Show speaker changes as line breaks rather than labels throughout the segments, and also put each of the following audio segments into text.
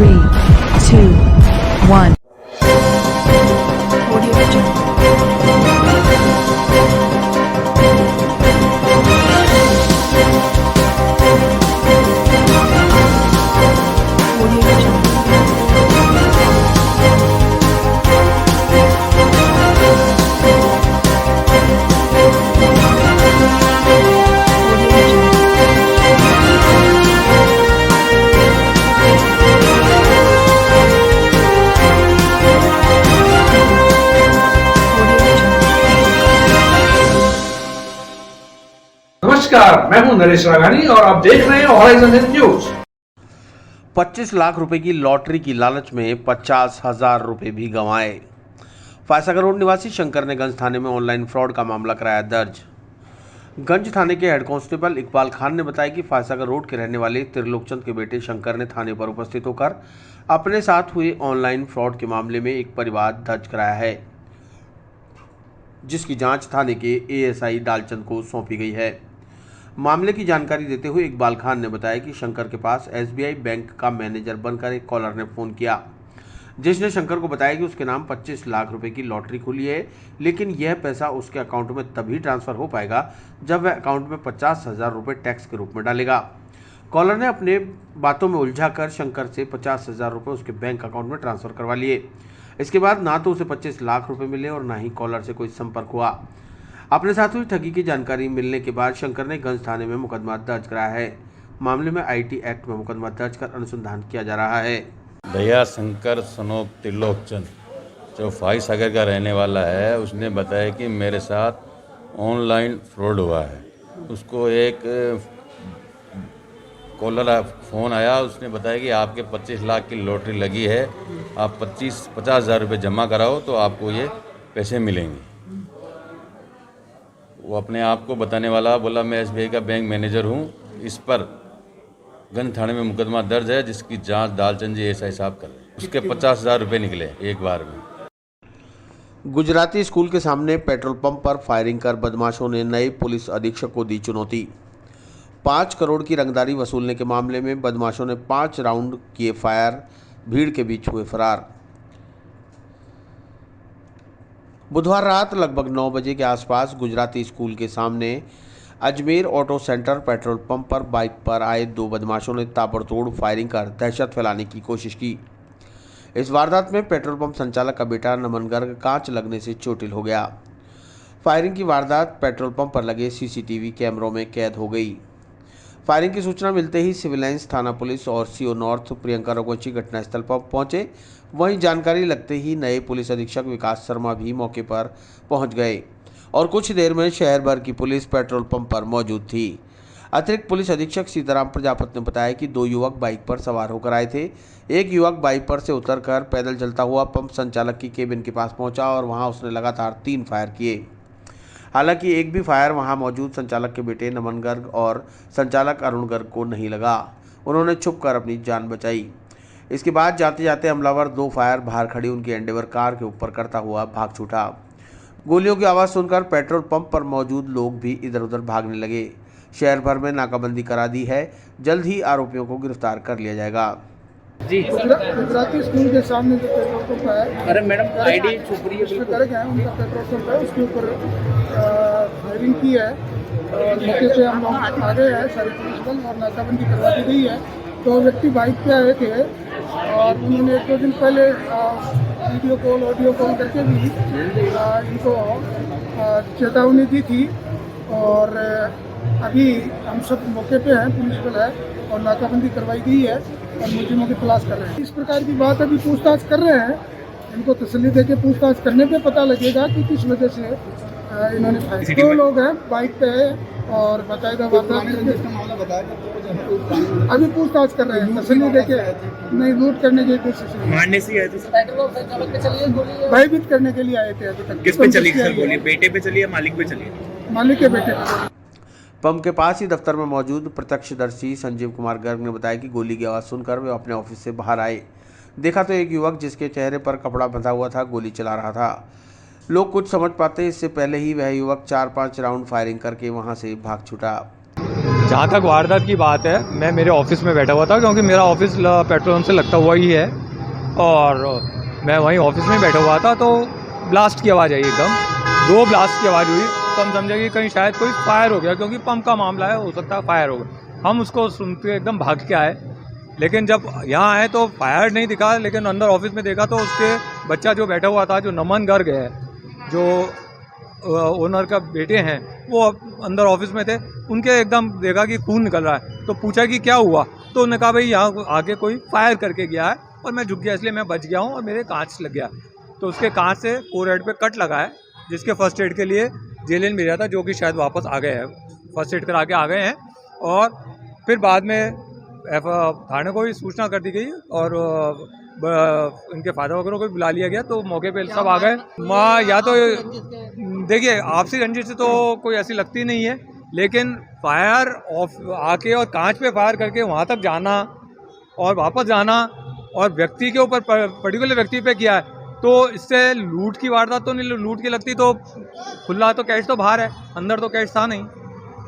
3, 2, 1. Audio Jungle. Audio Jungle. Audio Jungle. Audio Jungle.
नमस्कार, मैं हूं नरेश राघानी और आप देख रहे हैं हॉराइजन न्यूज।
25 लाख रुपए की लॉटरी की लालच में 50,000 रुपए भी गंवाए। फायसागर रोड निवासी शंकर ने गंज थाने में ऑनलाइन फ्रॉड का मामला कराया दर्ज। गंज थाने के हेड कांस्टेबल इकबाल खान ने बताया कि फायसागर रोड के रहने वाले त्रिलोकचंद के बेटे शंकर ने थाने पर उपस्थित होकर अपने साथ हुए ऑनलाइन फ्रॉड के मामले में एक परिवाद दर्ज कराया है, जिसकी जांच थाने के एएसआई डालचंद को सौंपी गई है। मामले की जानकारी देते हुए इकबाल खान ने बताया कि शंकर के पास एसबीआई बैंक का मैनेजर बनकर एक कॉलर ने फ़ोन किया, जिसने शंकर को बताया कि उसके नाम 25 लाख रुपए की लॉटरी खुली है, लेकिन यह पैसा उसके अकाउंट में तभी ट्रांसफ़र हो पाएगा जब वह अकाउंट में 50,000 रुपए टैक्स के रूप में डालेगा। कॉलर ने अपने बातों में उलझाकर शंकर से 50,000 रुपये उसके बैंक अकाउंट में ट्रांसफ़र करवा लिए। इसके बाद ना तो उसे 25 लाख रुपए मिले और ना ही कॉलर से कोई संपर्क हुआ। अपने साथ हुई ठगी की जानकारी मिलने के बाद शंकर ने गंज थाने में मुकदमा दर्ज कराया है। मामले में आईटी एक्ट में मुकदमा दर्ज कर अनुसंधान किया जा रहा है।
दया शंकर सनोप त्रिलोकचंद जो फायसागर का रहने वाला है, उसने बताया कि मेरे साथ ऑनलाइन फ्रॉड हुआ है। उसको एक कॉलर फ़ोन आया, उसने बताया कि आपके 25 लाख की लॉटरी लगी है, आप 50,000 रुपये जमा कराओ तो आपको ये पैसे मिलेंगे। वो अपने आप को बताने वाला बोला मैं एसबीआई का बैंक मैनेजर हूँ। इस पर गंज थाने में मुकदमा दर्ज है, जिसकी जांच दालचंद जी एएसआई साहब कर रहे हैं। उसके 50,000 रुपये निकले एक बार में।
गुजराती स्कूल के सामने पेट्रोल पंप पर फायरिंग कर बदमाशों ने नए पुलिस अधीक्षक को दी चुनौती। 5 करोड़ की रंगदारी वसूलने के मामले में बदमाशों ने 5 राउंड किए फायर, भीड़ के बीच हुए फरार। बुधवार रात लगभग 9 बजे के आसपास गुजराती स्कूल के सामने Ajmer auto centre petrol pump पर बाइक पर आए 2 बदमाशों ने ताबड़तोड़ फायरिंग कर दहशत फैलाने की कोशिश की। इस वारदात में पेट्रोल पंप संचालक का बेटा नमन गर्ग कांच लगने से चोटिल हो गया। फायरिंग की वारदात पेट्रोल पंप पर लगे सीसीटीवी कैमरों में कैद हो गई। फायरिंग की सूचना मिलते ही सिविल लाइंस थाना पुलिस और सीओ नॉर्थ प्रियंका रघुवंशी घटनास्थल पर पहुंचे। वहीं जानकारी लगते ही नए पुलिस अधीक्षक विकास शर्मा भी मौके पर पहुंच गए और कुछ देर में शहर भर की पुलिस पेट्रोल पंप पर मौजूद थी। अतिरिक्त पुलिस अधीक्षक सीताराम प्रजापत ने बताया कि 2 युवक बाइक पर सवार होकर आए थे। एक युवक बाइक पर से उतरकर पैदल चलता हुआ पंप संचालक की केबिन के पास पहुंचा और वहां उसने लगातार 3 फायर किए। हालांकि एक भी फायर वहां मौजूद संचालक के बेटे नमन गर्ग और संचालक अरुण गर्ग को नहीं लगा। उन्होंने छुपकर अपनी जान बचाई। इसके बाद जाते जाते हमलावर 2 फायर बाहर खड़ी उनकी एंडेवर कार के ऊपर करता हुआ भाग छूटा। गोलियों की आवाज़ सुनकर पेट्रोल पंप पर मौजूद लोग भी इधर उधर भागने लगे। शहर भर में नाकाबंदी करा दी है। जल्द ही आरोपियों को गिरफ्तार कर लिया जाएगा।
जी
गुजराती स्कूल के सामने जो पेट्रोल पंप है,
अरे मैडम आईडी छुप रही है
उसमें
बिल्कुल।
गर्ग है, उनका पेट्रोल पंप है, उसके ऊपर फायरिंग की है और मौके पे हम लोग आ गए हैं सारे पुलिस बल और नाकाबंदी करवा दी गई है। 2 व्यक्ति बाइक पे आए थे और उन्होंने 1-2 दिन पहले वीडियो कॉल ऑडियो कॉल करके भी इनको चेतावनी दी थी और अभी हम सब मौके पे हैं, पुलिस बल है और नाकाबंदी करवाई गई है और मुलजिमों की तलाश कर रहे हैं। इस प्रकार की बात अभी पूछताछ कर रहे हैं। इनको तसल्ली देके पूछताछ करने पे पता लगेगा कि किस वजह से इन्होंने फायर। 2 लोग हैं बाइक पे और बाकायदा मामला बताया। अभी पूछताछ कर रहे हैं, तसल्ली देके नहीं लूट करने की कोशिश नहीं,
मारने से आए थे।
भयभीत करने के लिए आए थे। अभी तक
किस पे चली सर गोली? बेटे पे चली या मालिक पे चली?
मालिक के बेटे पे।
पंप के पास ही दफ्तर में मौजूद प्रत्यक्षदर्शी संजीव कुमार गर्ग ने बताया कि गोली की आवाज़ सुनकर वे अपने ऑफिस से बाहर आए। देखा तो एक युवक जिसके चेहरे पर कपड़ा बंधा हुआ था गोली चला रहा था। लोग कुछ समझ पाते इससे पहले ही वह युवक 4-5 राउंड फायरिंग करके वहां से भाग छूटा।
जहाँ तक वारदात की बात है, मैं मेरे ऑफिस में बैठा हुआ था क्योंकि मेरा ऑफिस पेट्रोल पंप से लगता हुआ ही है और मैं वहीं ऑफिस में बैठा हुआ था तो ब्लास्ट की आवाज़ आई एकदम। 2 ब्लास्ट की आवाज़ हुई तो हम समझे कि कहीं शायद कोई फायर हो गया क्योंकि पंप का मामला है, हो सकता है फायर हो गया। हम उसको सुनते एकदम भाग के आए, लेकिन जब यहाँ आए तो फायर नहीं दिखा, लेकिन अंदर ऑफिस में देखा तो उसके बच्चा जो बैठा हुआ था, जो नमन गर्ग है, जो ओनर का बेटे हैं, वो अंदर ऑफिस में थे, उनके एकदम देखा कि खून निकल रहा है तो पूछा कि क्या हुआ, तो उन्होंने कहा भाई यहाँ आगे कोई फायर करके गया है और मैं झुक गया इसलिए मैं बच गया हूँ और मेरे कांच लग गया। तो उसके कांच से फोरहेड पे कट लगा है जिसके फर्स्ट एड के लिए जेल भेजा था, जो कि शायद वापस आ गए हैं, फर्स्ट एड करा के आ गए हैं। और फिर बाद में थाने को भी सूचना कर दी गई और इनके फादर वगैरह को भी बुला लिया गया तो मौके पे सब आ गए। माँ या तो देखिए आपसी रंजिश से तो कोई ऐसी लगती नहीं है, लेकिन फायर आके और कांच पे फायर करके वहाँ तक जाना और वापस जाना और व्यक्ति के ऊपर पर्टिकुलर व्यक्ति पे किया है तो इससे लूट की वारदात तो नहीं, लूट की लगती तो खुला तो कैश तो बाहर है, अंदर तो कैश था नहीं,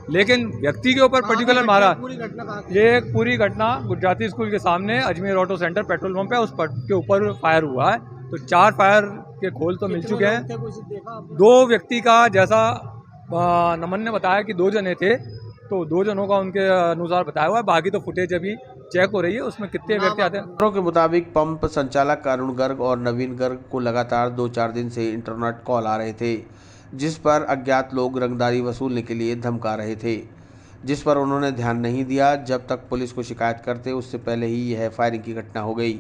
लेकिन व्यक्ति के ऊपर पर्टिकुलर मारा। ये पूरी घटना गुजराती स्कूल के सामने Ajmer auto centre petrol pump है, उस के ऊपर फायर हुआ है। तो 4 फायर के खोल तो मिल चुके हैं। 2 व्यक्ति का जैसा नमन ने बताया कि 2 जने थे, तो 2 जनों का उनके अनुसार बताया हुआ है, बाकी तो फुटेज अभी चेक हो रही है उसमें कितने व्यक्ति आते हैं।
खबरों के मुताबिक पंप संचालक अरुण गर्ग और नवीन गर्ग को लगातार 2-4 दिन से इंटरनेट कॉल आ रहे थे, जिस पर अज्ञात लोग रंगदारी वसूलने के लिए धमका रहे थे, जिस पर उन्होंने ध्यान नहीं दिया। जब तक पुलिस को शिकायत करते उससे पहले ही यह फायरिंग की घटना हो गई।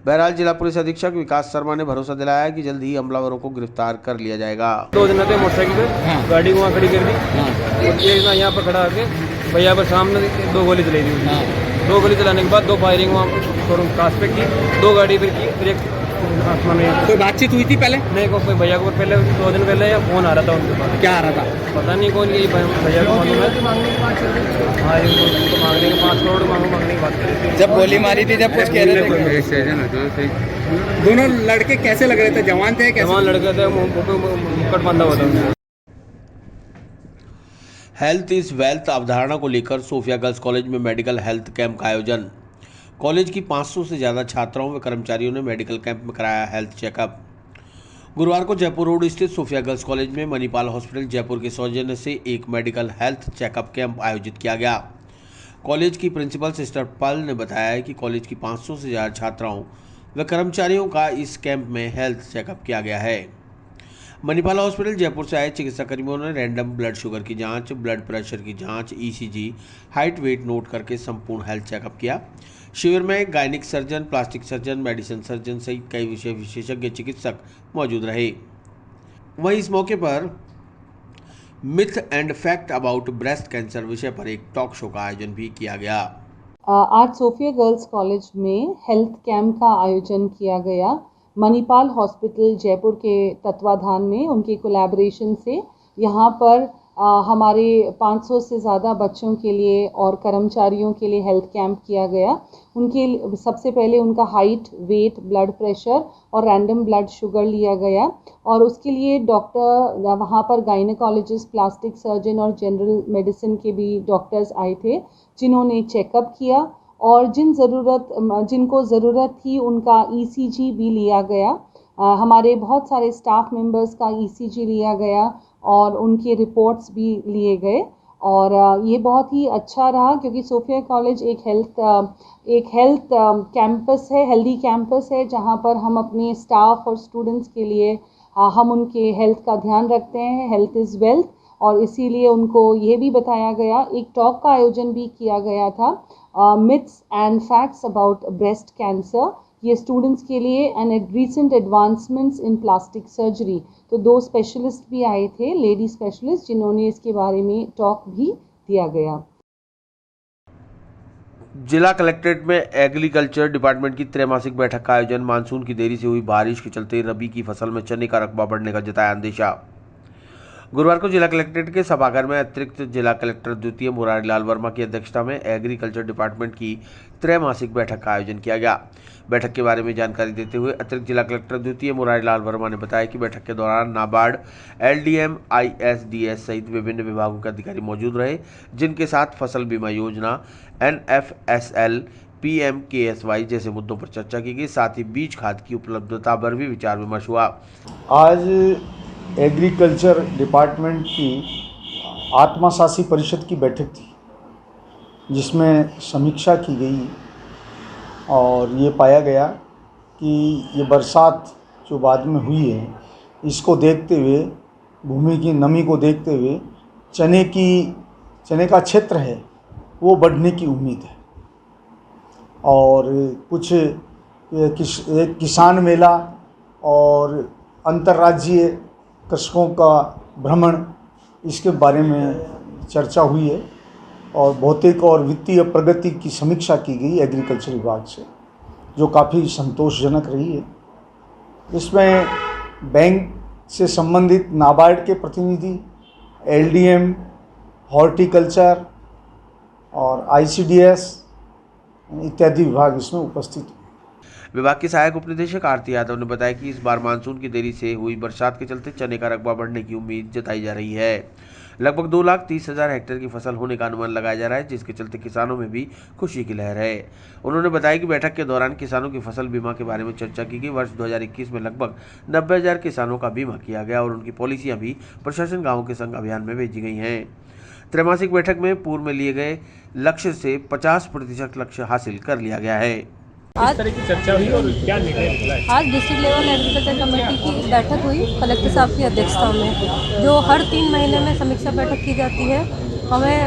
बहरहाल जिला पुलिस अधीक्षक विकास शर्मा ने भरोसा दिलाया कि जल्द ही हमलावरों को गिरफ्तार कर लिया जाएगा।
2 जने थे मोटरसाइकिल पे, गाड़ी वहाँ खड़ी कर दी और एक ना यहाँ पर खड़ा आके भैया पर सामने 2 गोली चलाई दी। 2 गोली चलाने के बाद 2 फायरिंग वहाँ शोरूम कांच पे की, 2 गाड़ी फिर की, फिर एक आसमान में।
कोई बातचीत हुई थी पहले?
नहीं, कोई भैया को पहले 2 दिन पहले या फोन आ रहा था उनके पास।
क्या आ रहा था?
पता नहीं कौन, यही भैया को मालूम है। हाँ, इनको मांगने के 5 करोड़ मांगने की बात कर रही थी।
जब गोली मारी थी जब कुछ कह रहे थे? दोनों लड़के कैसे लग रहे थे? जवान थे?
जवान लड़के थे, मुक्कट बांधा हुआ था।
हेल्थ इज वेल्थ अवधारणा को लेकर सोफिया गर्ल्स कॉलेज में मेडिकल हेल्थ कैंप का आयोजन। कॉलेज की 500 से ज़्यादा छात्राओं व कर्मचारियों ने मेडिकल कैंप में कराया हेल्थ चेकअप। गुरुवार को जयपुर रोड स्थित सोफिया गर्ल्स कॉलेज में मणिपाल हॉस्पिटल जयपुर के सौजन्य से एक मेडिकल हेल्थ चेकअप कैंप आयोजित किया गया। कॉलेज की प्रिंसिपल सिस्टर पल ने बताया कि कॉलेज की 500 से ज़्यादा छात्राओं व कर्मचारियों का इस कैंप में हेल्थ चेकअप किया गया है। मणिपाल हॉस्पिटल जयपुर से आए चिकित्साकर्मियों ने रैंडम ब्लड शुगर की जांच, ब्लड प्रेशर की जांच, ECG, हाइट वेट नोट करके संपूर्ण हेल्थ चेकअप किया। शिविर में gynaec surgeon, plastic surgeon, medicine surgeon सहित कई विषय विशेषज्ञ चिकित्सक मौजूद रहे। वहीं इस मौके पर myth and fact about breast cancer विषय पर एक टॉक शो का आयोजन भी किया गया।
आज सोफिया गर्ल्स कॉलेज में हेल्थ कैंप का आयोजन किया गया। मणिपाल हॉस्पिटल जयपुर के तत्वाधान में उनके कोलैबोरेशन से यहाँ पर हमारे 500 से ज़्यादा बच्चों के लिए और कर्मचारियों के लिए हेल्थ कैंप किया गया। उनके सबसे पहले उनका हाइट, वेट, ब्लड प्रेशर और रैंडम ब्लड शुगर लिया गया और उसके लिए डॉक्टर वहाँ पर गायनेकोलॉजिस्ट, प्लास्टिक सर्जन और जनरल मेडिसिन के भी डॉक्टर्स आए थे, जिन्होंने चेकअप किया और जिनको ज़रूरत थी उनका ECG भी लिया गया। हमारे बहुत सारे स्टाफ मेंबर्स का ECG लिया गया और उनके रिपोर्ट्स भी लिए गए और ये बहुत ही अच्छा रहा क्योंकि सोफिया कॉलेज एक हेल्थ कैंपस है, हेल्दी कैंपस है, जहाँ पर हम अपने स्टाफ और स्टूडेंट्स के लिए हम उनके हेल्थ का ध्यान रखते हैं। हेल्थ इज़ वेल्थ और इसीलिए उनको ये भी बताया गया। एक टॉक का आयोजन भी किया गया था, myths and facts about breast cancer, ये स्टूडेंट्स के लिए and recent advancements in plastic surgery. तो 2 स्पेशलिस्ट भी आए थे, लेडी स्पेशलिस्ट, जिन्होंने इसके बारे में टॉक भी दिया गया।
जिला कलेक्ट्रेट में एग्रीकल्चर डिपार्टमेंट की त्रैमासिक बैठक का आयोजन। मानसून की देरी से हुई बारिश के चलते रबी की फसल में चने का रकबा बढ़ने का जताया अंदेशा। गुरुवार को जिला कलेक्ट्रेट के सभागार में अतिरिक्त जिला कलेक्टर द्वितीय मुरारी लाल वर्मा की अध्यक्षता में एग्रीकल्चर डिपार्टमेंट की त्रैमासिक बैठक का आयोजन किया गया। बैठक के बारे में जानकारी देते हुए अतिरिक्त जिला कलेक्टर द्वितीय मुरारी लाल वर्मा ने बताया कि बैठक के दौरान नाबार्ड, LDM, ISDS सहित विभिन्न विभागों के अधिकारी मौजूद रहे, जिनके साथ फसल बीमा योजना, NFSL, PMKSY जैसे मुद्दों पर चर्चा की गई। साथ ही बीज खाद की उपलब्धता पर भी विचार विमर्श हुआ।
आज एग्रीकल्चर डिपार्टमेंट की आत्माशासी परिषद की बैठक थी, जिसमें समीक्षा की गई और ये पाया गया कि ये बरसात जो बाद में हुई है, इसको देखते हुए, भूमि की नमी को देखते हुए चने का क्षेत्र है वो बढ़ने की उम्मीद है। और कुछ किसान मेला और अंतर्राज्यीय कृषकों का भ्रमण, इसके बारे में चर्चा हुई है और भौतिक और वित्तीय प्रगति की समीक्षा की गई एग्रीकल्चर विभाग से, जो काफ़ी संतोषजनक रही है। इसमें बैंक से संबंधित नाबार्ड के प्रतिनिधि, LDM, हॉर्टिकल्चर और ICDS इत्यादि विभाग इसमें उपस्थित हुए।
विभाग की सहायक उपनिदेशक आरती यादव ने बताया कि इस बार मानसून की देरी से हुई बरसात के चलते चने का रकबा बढ़ने की उम्मीद जताई जा रही है। लगभग 2,30,000 हेक्टेयर की फसल होने का अनुमान लगाया जा रहा है, जिसके चलते किसानों में भी खुशी की लहर है। उन्होंने बताया कि बैठक के दौरान किसानों की फसल बीमा के बारे में चर्चा की गई। वर्ष 2021 में लगभग 90,000 किसानों का बीमा किया गया और उनकी पॉलिसियां भी प्रशासन गाँवों के संग अभियान में भेजी गई हैं। त्रैमासिक बैठक में पूर्व में लिए गए लक्ष्य से 50% लक्ष्य हासिल कर लिया गया है।
आज चर्चा हुई और क्या निर्णय निकला है? आज डिस्ट्रिक्ट लेवल एग्रीकल्चर कमेटी की बैठक हुई कलेक्टर साहब की अध्यक्षता में, जो हर 3 महीने में समीक्षा बैठक की जाती है। हमें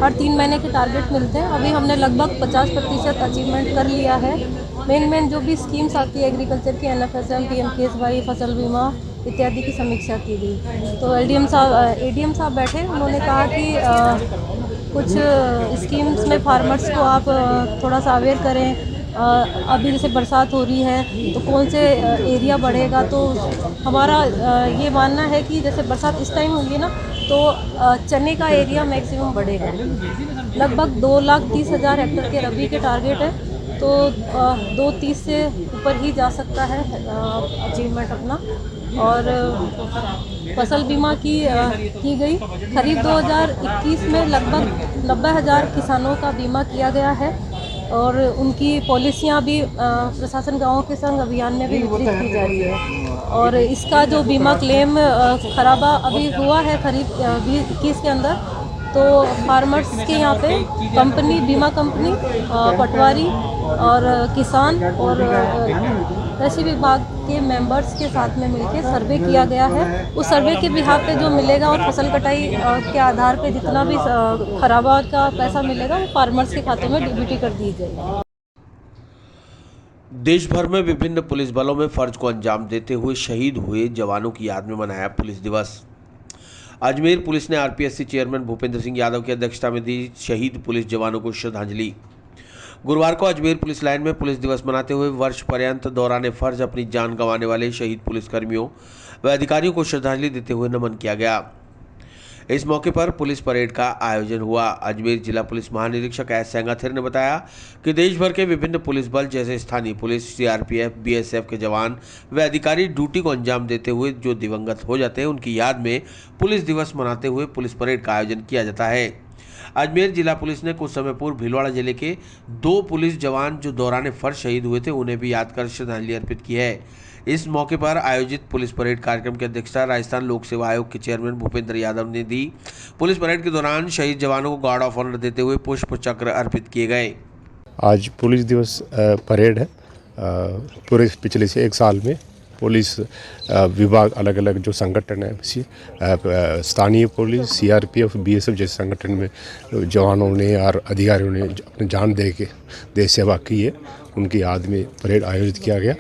हर 3 महीने के टारगेट मिलते हैं। अभी हमने लगभग 50% अचीवमेंट कर लिया है। मेन जो भी स्कीम्स आती है एग्रीकल्चर की, NFSL, PMKSY, फसल बीमा इत्यादि की समीक्षा की गई। तो ADM साहब बैठे, उन्होंने कहा कि कुछ स्कीम्स में फार्मर्स को आप थोड़ा सा अवेयर करें। अभी जैसे बरसात हो रही है तो कौन से एरिया बढ़ेगा, तो हमारा ये मानना है कि जैसे बरसात इस टाइम होगी ना, तो चने का एरिया मैक्सिमम बढ़ेगा। लगभग 2,30,000 हेक्टेयर के रबी के टारगेट है, तो 2,30 से ऊपर ही जा सकता है अचीवमेंट अपना। और फसल बीमा की गई। खरीफ 2021 में लगभग 90,000 किसानों का बीमा किया गया है और उनकी पॉलिसियां भी प्रशासन गाँवों के संग अभियान में भी वितरित की जा रही है। और इसका जो बीमा क्लेम खराबा अभी हुआ है खरीफ 2021 के अंदर, तो फार्मर्स के यहाँ पे कंपनी, बीमा कंपनी, पटवारी और किसान और कृषि विभाग के मेंबर्स के साथ में मिलकर सर्वे किया गया है। उस सर्वे के बिहाफ पे जो मिलेगा और फसल कटाई के आधार पे जितना भी खराबा का पैसा मिलेगा वो फार्मर्स के खाते में DBT कर दी जाएगी।
देश भर में विभिन्न पुलिस बलों में फर्ज को अंजाम देते हुए शहीद हुए जवानों की याद में मनाया पुलिस दिवस। अजमेर पुलिस ने RPSC चेयरमैन भूपेंद्र सिंह यादव की अध्यक्षता में दी शहीद पुलिस जवानों को श्रद्धांजलि। गुरुवार को अजमेर पुलिस लाइन में पुलिस दिवस मनाते हुए वर्ष पर्यंत दौरान फर्ज अपनी जान गंवाने वाले शहीद पुलिसकर्मियों व अधिकारियों को श्रद्धांजलि देते हुए नमन किया गया। इस मौके पर पुलिस परेड का आयोजन हुआ। अजमेर जिला पुलिस महानिरीक्षक S सेंगाथिर ने बताया कि देश भर के विभिन्न पुलिस बल जैसे स्थानीय पुलिस, CRPF, BSF के जवान व अधिकारी ड्यूटी को अंजाम देते हुए जो दिवंगत हो जाते हैं, उनकी याद में पुलिस दिवस मनाते हुए पुलिस परेड का आयोजन किया जाता है। अजमेर जिला पुलिस ने कुछ समय पूर्व भीलवाड़ा जिले के 2 पुलिस जवान जो दौरान फर्ज शहीद हुए थे, उन्हें भी याद कर श्रद्धांजलि अर्पित की है। इस मौके पर आयोजित पुलिस परेड कार्यक्रम की अध्यक्षता राजस्थान लोक सेवा आयोग के चेयरमैन भूपेंद्र यादव ने दी। पुलिस परेड के दौरान शहीद जवानों को गार्ड ऑफ ऑनर देते हुए पुष्प चक्र अर्पित किए गए।
आज पुलिस दिवस परेड है। पूरे पिछले से 1 साल में पुलिस विभाग अलग अलग जो संगठन है, स्थानीय पुलिस, CRPF, BSF जैसे संगठन में जवानों ने और अधिकारियों ने अपनी जान दे के देश सेवा की है, उनकी याद में परेड आयोजित किया गया।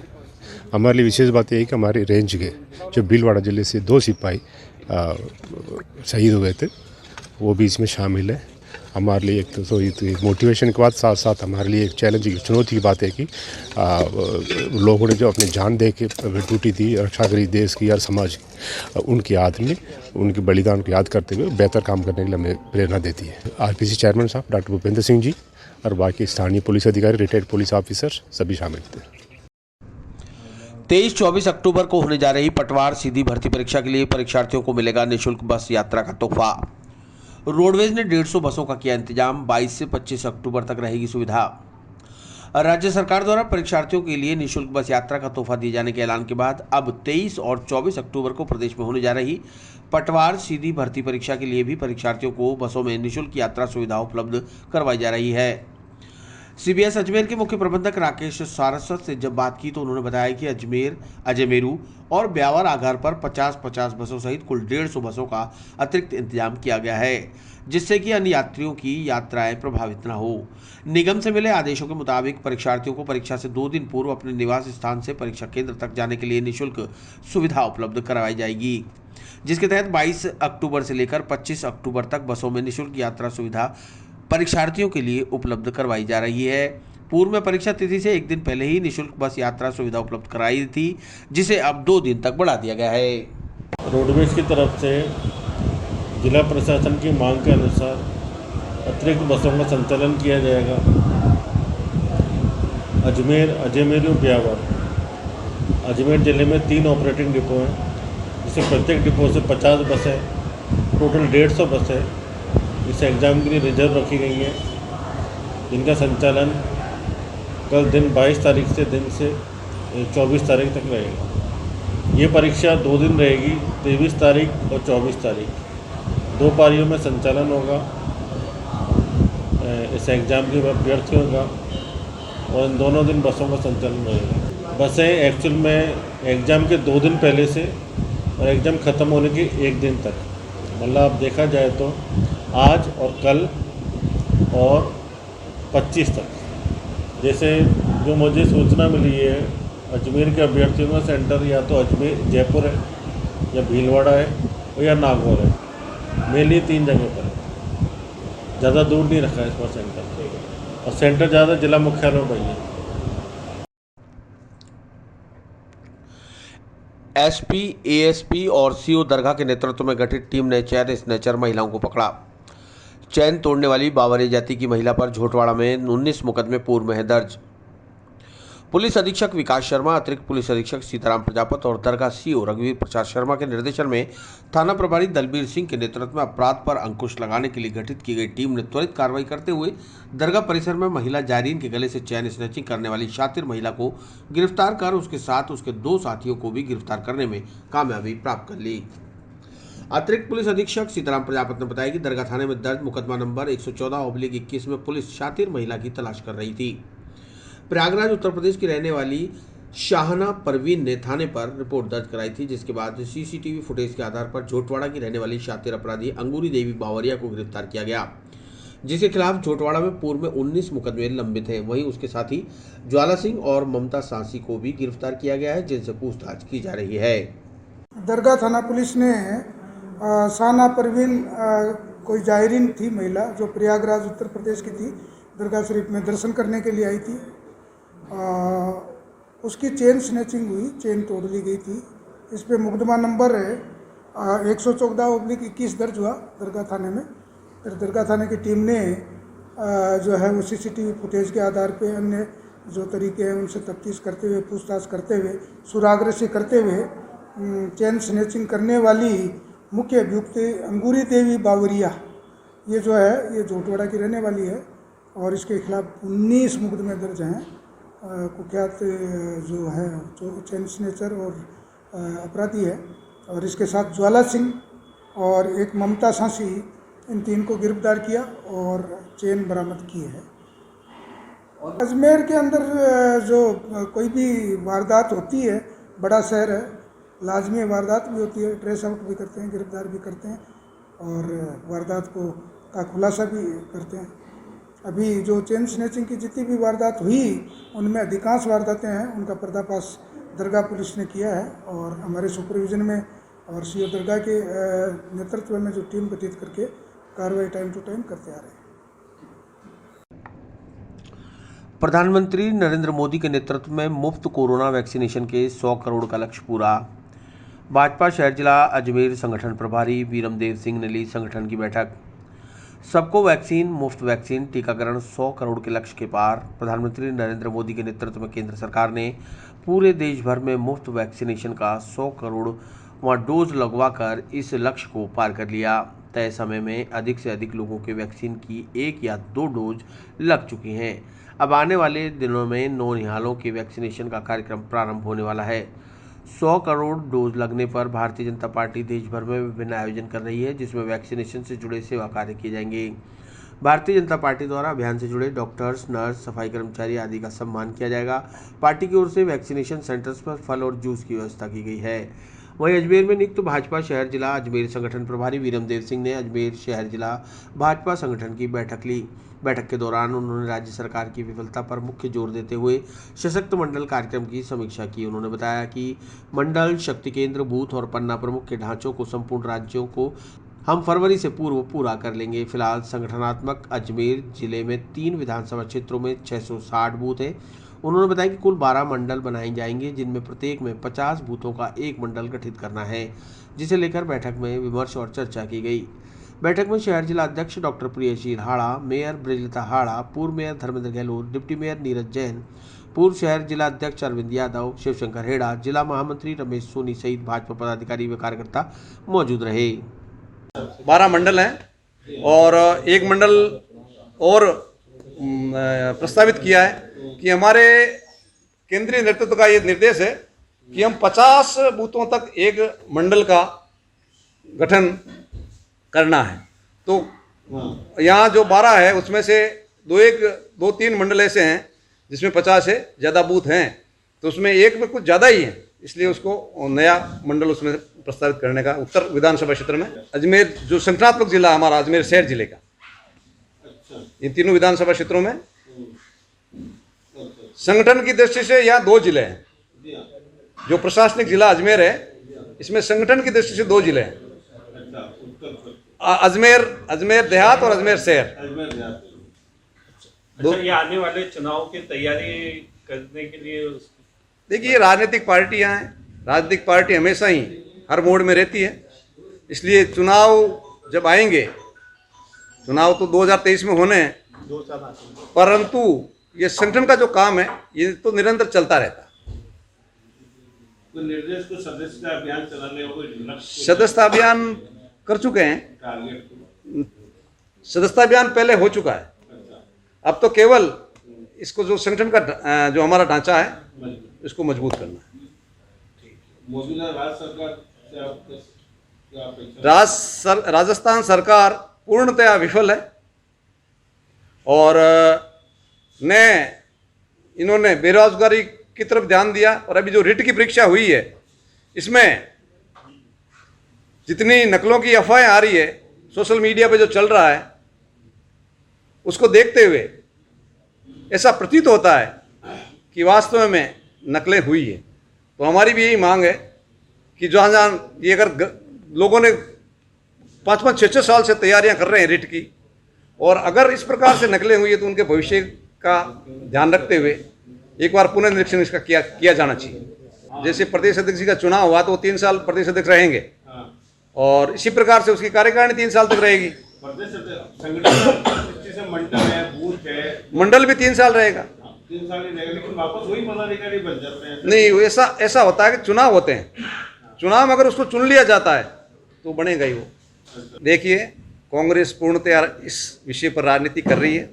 हमारे लिए विशेष बात यह है कि हमारे रेंज के जो भीलवाड़ा जिले से 2 सिपाही शहीद हुए थे, वो भी इसमें शामिल है। हमारे लिए एक तो ये मोटिवेशन के बाद साथ साथ हमारे लिए एक चैलेंज की, चुनौती की बात है कि लोगों ने जो अपनी जान दे के ड्यूटी दी, रक्षा करी देश की और समाज की, उनकी याद में उनके बलिदान को याद करते हुए बेहतर काम करने के लिए हमें प्रेरणा देती है। RPC चेयरमैन साहब डॉक्टर भूपेंद्र सिंह जी और बाकी स्थानीय पुलिस अधिकारी, रिटायर्ड पुलिस ऑफिसर सभी शामिल थे।
23-24 अक्टूबर को होने जा रही पटवार सीधी भर्ती परीक्षा के लिए परीक्षार्थियों को मिलेगा निःशुल्क बस यात्रा का तोहफा। रोडवेज ने 150 बसों का किया इंतजाम। 22 से 25 अक्टूबर तक रहेगी सुविधा। राज्य सरकार द्वारा परीक्षार्थियों के लिए निःशुल्क बस यात्रा का तोहफा दिए जाने के ऐलान के बाद अब 23 और 24 अक्टूबर को प्रदेश में होने जा रही पटवार सीधी भर्ती परीक्षा के लिए भी परीक्षार्थियों को बसों में निःशुल्क यात्रा सुविधा उपलब्ध करवाई जा रही है। CBS अजमेर के मुख्य प्रबंधक राकेश सारस्वत से जब बात की तो उन्होंने बताया कि अजमेर, अजमेरू और ब्यावर आधार पर 50-50 बसों सहित कुल 150 बसों का अतिरिक्त इंतजाम किया गया है, जिससे कि अन्य यात्रियों की यात्राएं प्रभावित न हो। निगम से मिले आदेशों के मुताबिक परीक्षार्थियों को परीक्षा से 2 दिन पूर्व अपने निवास स्थान से परीक्षा केंद्र तक जाने के लिए निःशुल्क सुविधा उपलब्ध करवाई जाएगी, जिसके तहत 22 अक्टूबर से लेकर 25 अक्टूबर तक बसों में निःशुल्क यात्रा सुविधा परीक्षार्थियों के लिए उपलब्ध करवाई जा रही है। पूर्व में परीक्षा तिथि से 1 दिन पहले ही निःशुल्क बस यात्रा सुविधा उपलब्ध कराई थी, जिसे अब 2 दिन तक बढ़ा दिया गया है।
रोडवेज की तरफ से जिला प्रशासन की मांग के अनुसार अतिरिक्त बसों का संचालन किया जाएगा। अजमेर, अजमेरू, ब्यावर। अजमेर ज़िले में 3 ऑपरेटिंग डिपो हैं, जिससे प्रत्येक डिपो से 50 बसें, टोटल 150 बसें इस एग्ज़ाम के लिए रिजर्व रखी गई हैं, जिनका संचालन कल दिन 22 तारीख से 24 तारीख तक रहेगा। ये परीक्षा 2 दिन रहेगी, 23 तारीख और 24 तारीख। 2 पारियों में संचालन होगा इस एग्ज़ाम के अभ्यर्थियों का, और इन दोनों दिन बसों का संचालन रहेगा। बसें एक्चुअल में एग्ज़ाम के 2 दिन पहले से और एग्ज़ाम ख़त्म होने के 1 दिन तक, मतलब देखा जाए तो आज और कल और 25 तक, जैसे जो मुझे सूचना मिली है, अजमेर के अभ्यर्थियों का सेंटर या तो अजमेर, जयपुर है, या भीलवाड़ा है, और या नागौर है। मेरे लिए 3 जगह पर है, ज़्यादा दूर नहीं रखा है इस बार सेंटर, और सेंटर ज़्यादा जिला मुख्यालयों पर ही है।
SP, ASP और CO दरगाह के नेतृत्व में गठित टीम ने चैन स्नैचर महिलाओं को पकड़ा। चैन तोड़ने वाली बावरी जाति की महिला पर झोटवाड़ा में 19 मुकदमे पूर्व में है दर्ज। पुलिस अधीक्षक विकास शर्मा, अतिरिक्त पुलिस अधीक्षक सीताराम प्रजापत और दरगाह CO रघुवीर प्रसाद शर्मा के निर्देशन में थाना प्रभारी दलबीर सिंह के नेतृत्व में अपराध पर अंकुश लगाने के लिए गठित की गई टीम ने त्वरित कार्रवाई करते हुए दरगाह परिसर में महिला जायरीन के गले से चैन स्नैचिंग करने वाली शातिर महिला को गिरफ्तार कर उसके साथ उसके 2 साथियों को भी गिरफ्तार करने में कामयाबी प्राप्त कर ली। अतिरिक्त पुलिस अधीक्षक सीताराम प्रजापत ने बताया कि दरगाह थाने में दर्ज मुकदमा नंबर 114/21 में पुलिस शातिर महिला की तलाश कर रही थी। प्रयागराज उत्तर प्रदेश की रहने वाली शाहना परवीन ने थाने पर रिपोर्ट दर्ज कराई थी, जिसके बाद CCTV फुटेज के आधार पर झोटवाड़ा की रहने वाली शातिर अपराधी अंगूरी देवी बावरिया को गिरफ्तार किया गया, जिसके खिलाफ झोटवाड़ा में पूर्व में 19 मुकदमे लंबित हैं। वहीं उसके साथी ज्वाला सिंह और ममता सांसी को भी गिरफ्तार किया गया है, जिनसे पूछताछ की जा रही है।
दरगाह थाना पुलिस ने शाहना परवीन कोई जायरीन थी महिला, जो प्रयागराज उत्तर प्रदेश की थी, दरगाह शरीफ में दर्शन करने के लिए आई थी। उसकी चेन स्नैचिंग हुई, चेन तोड़ ली गई थी। इस पे मुकदमा नंबर 114/21 दर्ज हुआ दरगाह थाने में। फिर दरगाह थाने की टीम ने जो है वो CCTV फुटेज के आधार पे अन्य जो तरीके हैं उनसे तफ्तीश करते हुए, पूछताछ करते हुए, सुरागरसी करते हुए चेन स्नैचिंग करने वाली मुख्य अभियुक्त अंगूरी देवी बावरिया, ये जो है ये झोटवाड़ा की रहने वाली है और इसके खिलाफ 19 मुकदमे दर्ज हैं। कुख्यात जो है चेन स्नैचर और अपराधी है, और इसके साथ ज्वाला सिंह और एक ममता सांसी, इन 3 को गिरफ्तार किया और चेन बरामद की है। अजमेर के अंदर जो कोई भी वारदात होती है, बड़ा शहर है, लाजमी वारदात भी होती है, ट्रेस आउट भी करते हैं, गिरफ्तार भी करते हैं और वारदात का खुलासा भी करते हैं। अभी जो चेन स्नैचिंग की जितनी भी वारदात हुई, उनमें अधिकांश वारदातें हैं उनका पर्दाफाश दरगाह पुलिस ने किया है, और हमारे सुपरविजन में और CO दरगाह के नेतृत्व में जो टीम गठित करके कार्रवाई टाइम टू टाइम करते आ रहे हैं।
प्रधानमंत्री नरेंद्र मोदी के नेतृत्व में मुफ्त कोरोना वैक्सीनेशन के 100 करोड़ का लक्ष्य पूरा। भाजपा शहर जिला अजमेर संगठन प्रभारी वीरमदेव सिंह ने ली संगठन की बैठक। सबको वैक्सीन, मुफ्त वैक्सीन, टीकाकरण 100 करोड़ के लक्ष्य के पार। प्रधानमंत्री नरेंद्र मोदी के नेतृत्व में केंद्र सरकार ने पूरे देश भर में मुफ्त वैक्सीनेशन का 100 करोड़वां डोज लगवाकर इस लक्ष्य को पार कर लिया। तय समय में अधिक से अधिक लोगों के वैक्सीन की 1 या 2 डोज लग चुकी हैं। अब आने वाले दिनों में नौनिहालों के वैक्सीनेशन का कार्यक्रम प्रारंभ होने वाला है। 100 करोड़ डोज लगने पर भारतीय जनता पार्टी देश भर में विभिन्न आयोजन कर रही है, जिसमें वैक्सीनेशन से जुड़े सेवा कार्य किए जाएंगे। भारतीय जनता पार्टी द्वारा अभियान से जुड़े डॉक्टर्स, नर्स, सफाई कर्मचारी आदि का सम्मान किया जाएगा। पार्टी की ओर से वैक्सीनेशन सेंटर्स पर फल और जूस की व्यवस्था की गई है। वहीं अजमेर में नियुक्त भाजपा शहर जिला अजमेर संगठन प्रभारी वीरमदेव सिंह ने अजमेर शहर जिला भाजपा संगठन की बैठक ली। बैठक के दौरान उन्होंने राज्य सरकार की विफलता पर मुख्य जोर देते हुए सशक्त मंडल कार्यक्रम की समीक्षा की। उन्होंने बताया कि मंडल, शक्ति केंद्र, बूथ और पन्ना प्रमुख के ढांचों को संपूर्ण राज्यों को हम फरवरी से पूर्व पूरा कर लेंगे। फिलहाल संगठनात्मक अजमेर जिले में 3 विधानसभा क्षेत्रों में 660 बूथ हैं। उन्होंने बताया कि कुल 12 मंडल बनाए जाएंगे, जिनमें प्रत्येक में 50 बूथों का एक मंडल गठित करना है, जिसे लेकर बैठक में विमर्श और चर्चा की गई। बैठक में शहर जिला अध्यक्ष डॉक्टर प्रियशील हाड़ा, मेयर ब्रिजलता हाड़ा, पूर्व mayor Dharmendra Gehlot, deputy mayor Neeraj Jain, पूर्व शहर जिला अध्यक्ष अरविंद यादव, शिवशंकर हेड़ा, जिला महामंत्री रमेश सोनी सहित भाजपा पदाधिकारी व कार्यकर्ता मौजूद रहे।
12 मंडल हैं और एक मंडल और प्रस्तावित किया है कि हमारे केंद्रीय नेतृत्व का ये निर्देश है कि हम 50 बूथों तक एक मंडल का गठन करना है। तो यहाँ जो 12 है उसमें से 2-3 मंडल ऐसे हैं जिसमें 50 से ज़्यादा बूथ हैं, तो उसमें एक में कुछ ज़्यादा ही है, इसलिए उसको नया मंडल उसमें प्रस्तावित करने का उत्तर विधानसभा क्षेत्र में अजमेर जो संगठनात्मक जिला हमारा अजमेर शहर जिले का, इन तीनों विधानसभा क्षेत्रों में संगठन की दृष्टि से यहाँ 2 जिले हैं। जो प्रशासनिक जिला अजमेर है, इसमें संगठन की दृष्टि से 2 जिले हैं, अजमेर देहात और अजमेर शहर।
ये आने वाले चुनाव की तैयारी करने के लिए
देखिए, राजनीतिक पार्टियां हैं, राजनीतिक पार्टी हमेशा ही हर मोड़ में रहती है, इसलिए चुनाव जब आएंगे, चुनाव तो 2023 में होने हैं, परंतु ये संगठन का जो काम है ये तो निरंतर चलता रहता है।
तो निर्देश को सदस्यता अभियान चलाने को
सदस्यता अभियान कर चुके हैं, सदस्यता अभियान पहले हो चुका है, अब तो केवल इसको जो संगठन का जो हमारा ढांचा है इसको मजबूत करना है।
मौजूदा राज्य
राजस्थान सरकार पूर्णतया विफल है और न इन्होंने बेरोजगारी की तरफ ध्यान दिया, और अभी जो रिट की परीक्षा हुई है इसमें जितनी नकलों की अफवाहें आ रही है सोशल मीडिया पे जो चल रहा है, उसको देखते हुए ऐसा प्रतीत होता है कि वास्तव में नकलें हुई है। तो हमारी भी यही मांग है कि जहाँ ये अगर लोगों ने 5-5, 6-6 साल से तैयारियां कर रहे हैं रिट की, और अगर इस प्रकार से नकलें हुई है तो उनके भविष्य का ध्यान रखते हुए एक बार पुनर्निरीक्षण इसका किया जाना चाहिए। जैसे प्रदेश अध्यक्ष का चुनाव हुआ तो वो 3 साल प्रदेश अध्यक्ष रहेंगे, और इसी प्रकार से उसकी कार्यकारिणी 3 साल तक रहेगी। मंडल भी 3 साल रहेगा,
3 साल ही रहेगा, लेकिन वापस वही पदाधिकारी बन जाते हैं।
नहीं, ऐसा होता है कि चुनाव होते हैं, चुनाव में अगर उसको चुन लिया जाता है तो बनेगा ही वो। देखिए, कांग्रेस पूर्णतया इस विषय पर राजनीति कर रही है,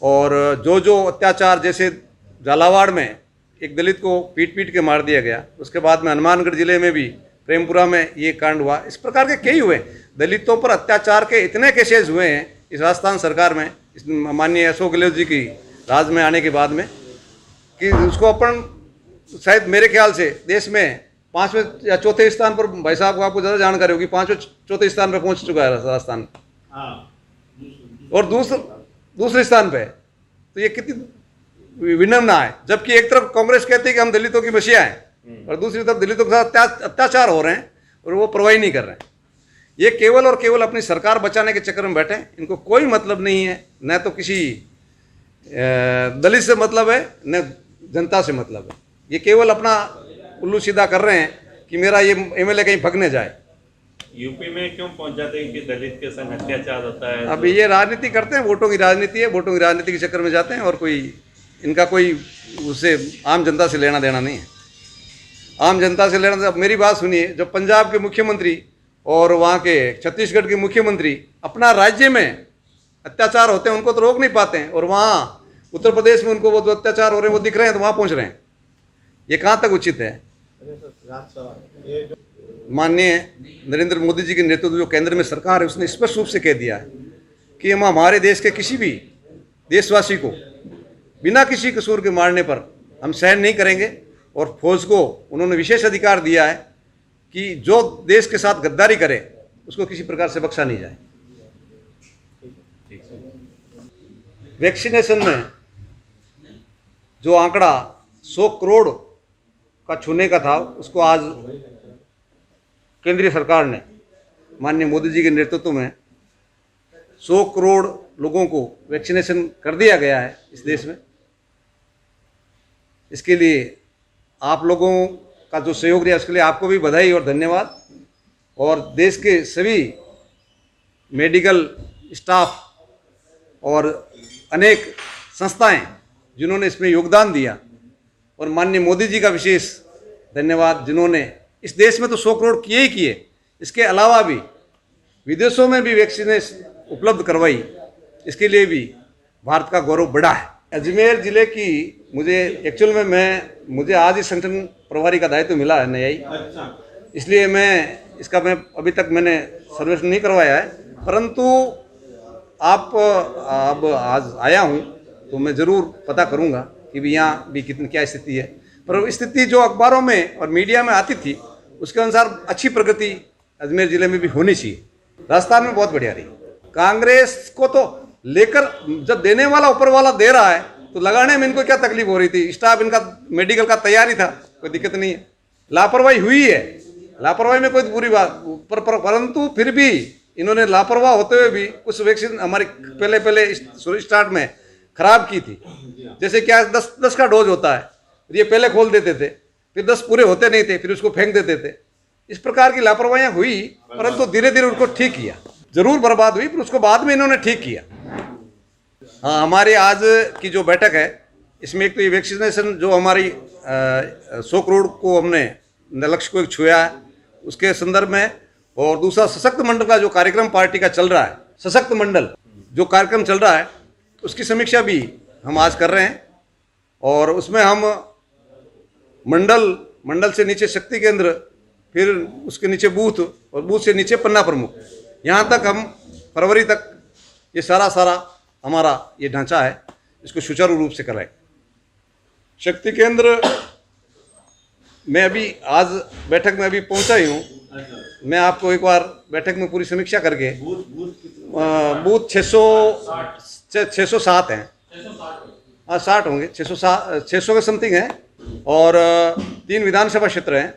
और जो अत्याचार, जैसे झालावाड़ में एक दलित को पीट के मार दिया गया, उसके बाद में हनुमानगढ़ जिले में भी प्रेमपुरा में ये कांड हुआ, इस प्रकार के कई हुए। दलितों पर अत्याचार के इतने केसेस हुए हैं इस राजस्थान सरकार में, इस माननीय अशोक गहलोत जी की राज में आने के बाद में, कि उसको अपन शायद मेरे ख्याल से देश में 5वें या 4थे स्थान पर, भाई साहब को आपको ज़्यादा जानकारी होगी, 5वें 4थे स्थान पर पहुंच चुका है राजस्थान, और दूसरे स्थान पे। तो ये कितनी विनम्रता है, जबकि एक तरफ कांग्रेस कहती है कि हम दलितों की मसीहा हैं, और दूसरी तरफ दलितों के साथ अत्याचार हो रहे हैं और वो परवाही नहीं कर रहे हैं। ये केवल और केवल अपनी सरकार बचाने के चक्कर में बैठे हैं, इनको कोई मतलब नहीं है, न तो किसी दलित से मतलब है न जनता से मतलब है। ये केवल अपना उल्लू सीधा कर रहे हैं कि मेरा ये एमएलए कहीं भगने जाए।
यूपी में क्यों पहुंच जाते हैं कि दलित के संग अत्याचार होता है?
अब ये राजनीति करते हैं, वोटों की राजनीति है, वोटों की राजनीति के चक्कर में जाते हैं और कोई इनका कोई उससे आम जनता से लेना देना नहीं है। आम जनता से लेना, अब मेरी बात सुनिए, जब पंजाब के मुख्यमंत्री और वहाँ के छत्तीसगढ़ के मुख्यमंत्री अपना राज्य में अत्याचार होते हैं उनको तो रोक नहीं पाते हैं, और वहाँ उत्तर प्रदेश में उनको वो जो अत्याचार हो रहे हैं वो दिख रहे हैं तो वहाँ पहुँच रहे हैं, ये कहाँ तक उचित है? माननीय नरेंद्र मोदी जी के नेतृत्व जो केंद्र में सरकार है उसने स्पष्ट रूप से कह दिया है कि हम हमारे देश के किसी भी देशवासी को बिना किसी कसूर के मारने पर हम सहन नहीं करेंगे, और फौज को उन्होंने विशेष अधिकार दिया है कि जो देश के साथ गद्दारी करे उसको किसी प्रकार से बख्शा नहीं जाए। वैक्सीनेशन में जो आंकड़ा 100 करोड़ का छूने का था उसको आज केंद्रीय सरकार ने माननीय मोदी जी के नेतृत्व में 100 करोड़ लोगों को वैक्सीनेशन कर दिया गया है इस देश में। इसके लिए आप लोगों का जो सहयोग रहा उसके लिए आपको भी बधाई और धन्यवाद, और देश के सभी मेडिकल स्टाफ और अनेक संस्थाएं जिन्होंने इसमें योगदान दिया, और माननीय मोदी जी का विशेष धन्यवाद जिन्होंने इस देश में तो 100 करोड़ किए ही किए, इसके अलावा भी विदेशों में भी वैक्सीनेशन उपलब्ध करवाई, इसके लिए भी भारत का गौरव बढ़ा है। अजमेर ज़िले की एक्चुअल में मुझे आज ही संगठन प्रभारी का दायित्व मिला है नया ही, इसलिए मैं अभी तक मैंने सर्वेक्षण नहीं करवाया है, परंतु आप अब आज आया हूँ तो मैं ज़रूर पता करूँगा कि भी यहाँ भी कितनी क्या स्थिति है। पर स्थिति जो अखबारों में और मीडिया में आती थी उसके अनुसार अच्छी प्रगति अजमेर ज़िले में भी होनी चाहिए। राजस्थान में बहुत बढ़िया रही। कांग्रेस को तो लेकर जब देने वाला ऊपर वाला दे रहा है तो लगाने में इनको क्या तकलीफ हो रही थी? स्टाफ इनका मेडिकल का तैयारी था, कोई दिक्कत नहीं है। लापरवाही हुई है, लापरवाही में कोई बुरी बात, परंतु फिर भी इन्होंने लापरवाह होते हुए भी कुछ वैक्सीन हमारी पहले स्टार्ट में खराब की थी। जैसे क्या 10 का डोज होता है, ये पहले खोल देते थे, फिर 10 पूरे होते नहीं थे, फिर उसको फेंक देते थे। इस प्रकार की लापरवाहियां हुई, परंतु धीरे धीरे उनको ठीक किया। जरूर बर्बाद हुई पर उसको बाद में इन्होंने ठीक किया। हाँ, हमारी आज की जो बैठक है इसमें एक तो ये वैक्सीनेशन जो हमारी 100 करोड़ को हमने लक्ष्य को छुआ है उसके संदर्भ में, और दूसरा सशक्त मंडल का जो कार्यक्रम पार्टी का चल रहा है, सशक्त मंडल जो कार्यक्रम चल रहा है उसकी समीक्षा भी हम आज कर रहे हैं, और उसमें हम मंडल से नीचे शक्ति केंद्र, फिर उसके नीचे बूथ, और बूथ से नीचे पन्ना प्रमुख, यहाँ तक हम फरवरी तक ये सारा हमारा ये ढांचा है इसको सुचारू रूप से कराएं। शक्ति केंद्र में अभी आज बैठक में अभी पहुंचा ही हूँ, मैं आपको एक बार बैठक में पूरी समीक्षा करके बूथ 607 हैं, हाँ 60 होंगे, 600 के समथिंग हैं, और 3 विधानसभा क्षेत्र हैं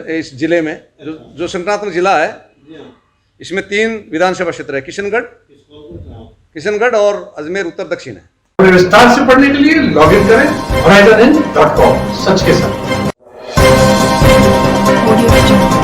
इस जिले में। जो संक्रांतक जिला है इसमें 3 विधानसभा क्षेत्र है, किशनगढ़ और अजमेर उत्तर दक्षिण है।
विस्तार से पढ़ने के लिए लॉग इन करें horizonhin.com, सच के साथ।
Audio Jungle.